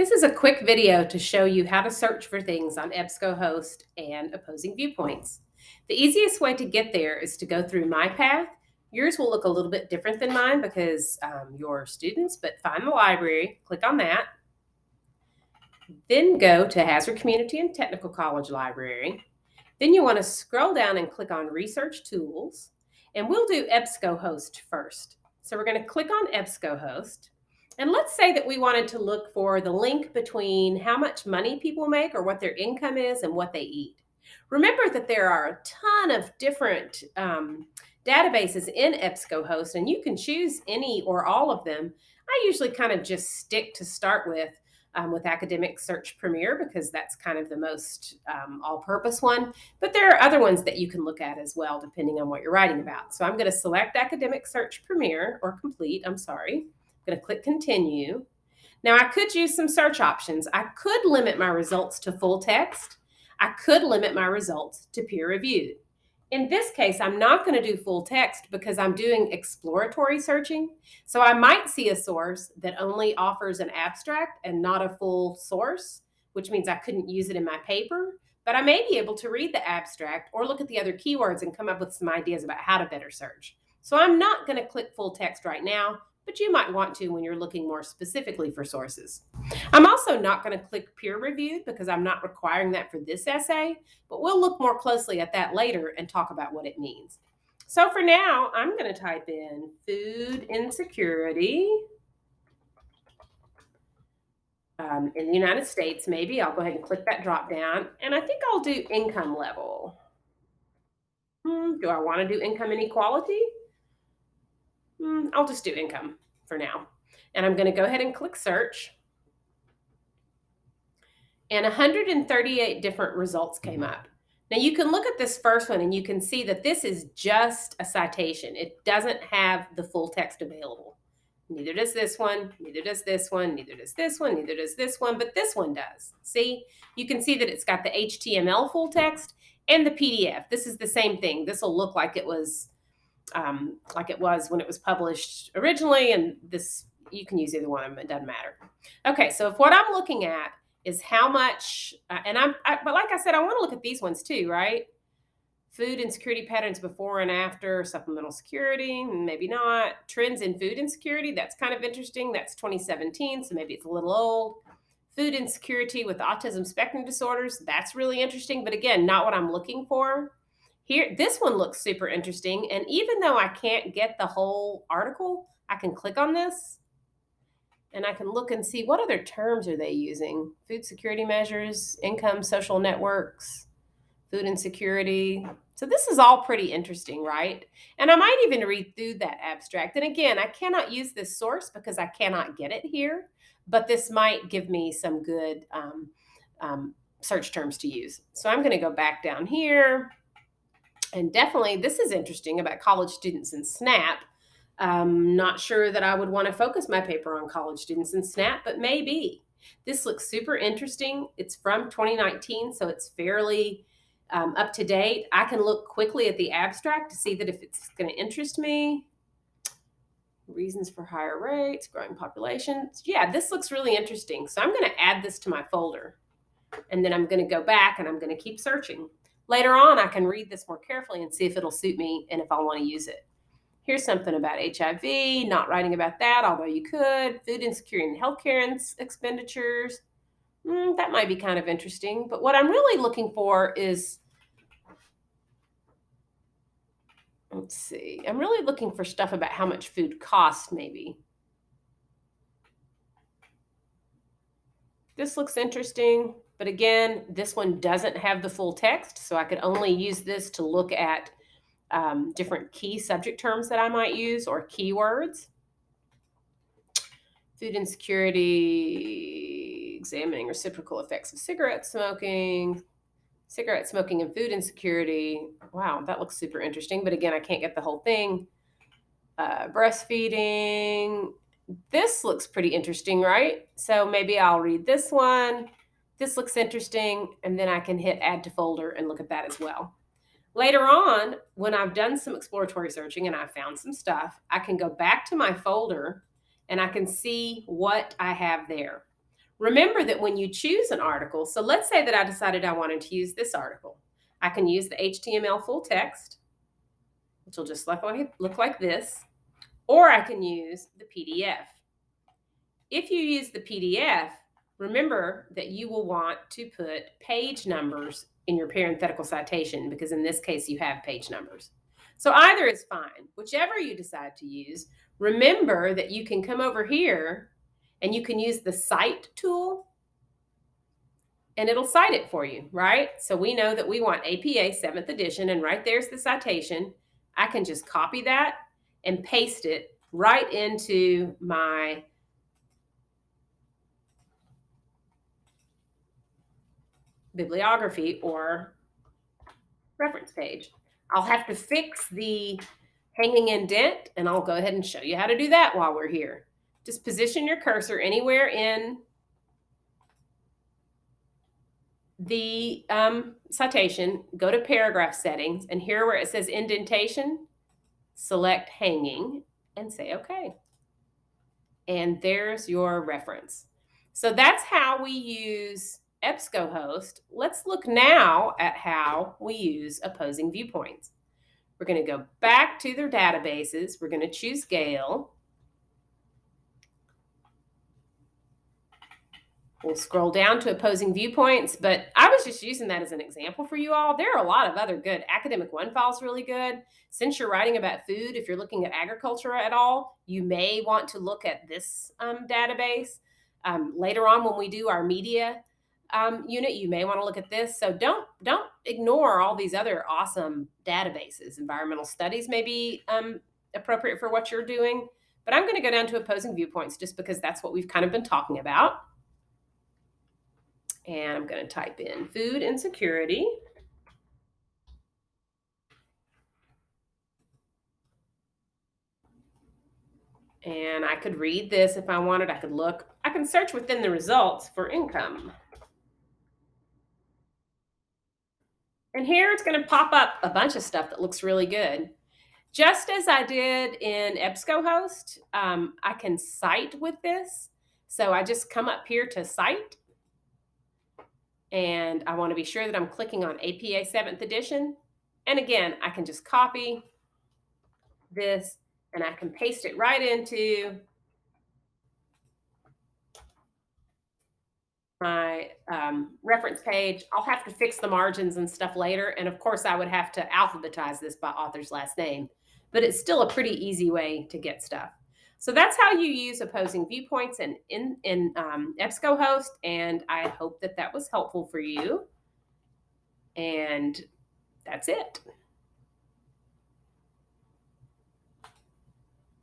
This is a quick video to show you how to search for things on EBSCO host and opposing viewpoints. The easiest way to get there is to go through my path. Yours will look a little bit different than mine because you're students, but find the library, click on that. Then go to Hazard Community and Technical College Library. Then you want to scroll down and click on Research Tools. And we'll do EBSCO host first. So we're going to click on EBSCO host. And let's say that we wanted to look for the link between how much money people make or what their income is and what they eat. Remember that there are a ton of different databases in EBSCO host, and you can choose any or all of them. I usually kind of just stick to start with Academic Search Premier because that's kind of the most all-purpose one. But there are other ones that you can look at as well, depending on what you're writing about. So I'm going to select Academic Search Premier or Complete. I'm sorry. I'm going to click Continue. Now I could use some search options. I could limit my results to full text. I could limit my results to peer-reviewed. In this case, I'm not going to do full text because I'm doing exploratory searching. So I might see a source that only offers an abstract and not a full source, which means I couldn't use it in my paper. But I may be able to read the abstract or look at the other keywords and come up with some ideas about how to better search. So I'm not going to click full text right now, but you might want to when you're looking more specifically for sources. I'm also not going to click peer-reviewed because I'm not requiring that for this essay, but we'll look more closely at that later and talk about what it means. So for now, I'm going to type in food insecurity in the United States, maybe. I'll go ahead and click that drop down, and I think I'll do income level. Do I want to do income inequality? I'll just do income for now. And I'm going to go ahead and click search. And 138 different results came up. Now you can look at this first one and you can see that this is just a citation. It doesn't have the full text available. Neither does this one, neither does this one, neither does this one, neither does this one, but this one does. See, you can see that it's got the HTML full text and the PDF. This is the same thing. This will look like it was when it was published originally, and this, you can use either one of them, it doesn't matter. Okay, so if what I'm looking at is how much, but like I said, I want to look at these ones too, right? Food insecurity patterns before and after supplemental security, maybe not. Trends in food insecurity, that's kind of interesting. That's 2017, so maybe it's a little old. Food insecurity with autism spectrum disorders, that's really interesting, but again, not what I'm looking for. Here, this one looks super interesting, and even though I can't get the whole article, I can click on this, and I can look and see what other terms are they using. Food security measures, income, social networks, food insecurity. So this is all pretty interesting, right? And I might even read through that abstract. And again, I cannot use this source because I cannot get it here, but this might give me some good search terms to use. So I'm going to go back down here. And definitely, this is interesting about college students in SNAP. Not sure that I would want to focus my paper on college students in SNAP, but maybe. This looks super interesting. It's from 2019, so it's fairly up to date. I can look quickly at the abstract to see that if it's going to interest me. Reasons for higher rates, growing populations. Yeah, this looks really interesting. So I'm going to add this to my folder. And then I'm going to go back and I'm going to keep searching. Later on, I can read this more carefully and see if it'll suit me and if I want to use it. Here's something about HIV, not writing about that, although you could. Food insecurity and healthcare expenditures. That might be kind of interesting. But what I'm really looking for is, let's see, I'm really looking for stuff about how much food costs, maybe. This looks interesting. But again, this one doesn't have the full text, so I could only use this to look at different key subject terms that I might use or keywords. Food insecurity, examining reciprocal effects of cigarette smoking and food insecurity. Wow, that looks super interesting. But again, I can't get the whole thing. Breastfeeding. This looks pretty interesting, right? So maybe I'll read this one. This looks interesting, and then I can hit add to folder and look at that as well. Later on, when I've done some exploratory searching and I've found some stuff, I can go back to my folder and I can see what I have there. Remember that when you choose an article, so let's say that I decided I wanted to use this article. I can use the HTML full text, which will just look like this, or I can use the PDF. If you use the PDF, remember that you will want to put page numbers in your parenthetical citation because in this case you have page numbers. So either is fine. Whichever you decide to use, remember that you can come over here and you can use the cite tool and it'll cite it for you, right? So we know that we want APA 7th edition and right there's the citation. I can just copy that and paste it right into my bibliography or reference page. I'll have to fix the hanging indent, and I'll go ahead and show you how to do that while we're here. Just position your cursor anywhere in the citation, go to paragraph settings, and here where it says indentation, select hanging and say OK. And there's your reference. So that's how we use EBSCO host. Let's look now at how we use opposing viewpoints. We're going to go back to their databases. We're going to choose Gale. We'll scroll down to opposing viewpoints, but I was just using that as an example for you all. There are a lot of other good. Academic One File is really good. Since you're writing about food, if you're looking at agriculture at all, you may want to look at this database. Later on when we do our media unit, you may want to look at this. So don't ignore all these other awesome databases. Environmental studies may be appropriate for what you're doing, but I'm going to go down to opposing viewpoints just because that's what we've kind of been talking about. And I'm going to type in food insecurity. And I could read this if I wanted. I could look. I can search within the results for income. And here it's going to pop up a bunch of stuff that looks really good. Just as I did in EBSCO host, I can cite with this. So I just come up here to cite. And I want to be sure that I'm clicking on APA 7th edition. And again, I can just copy this and I can paste it right into my reference page. I'll have to fix the margins and stuff later. And of course, I would have to alphabetize this by author's last name. But it's still a pretty easy way to get stuff. So that's how you use opposing viewpoints in EBSCO host. And I hope that that was helpful for you. And that's it.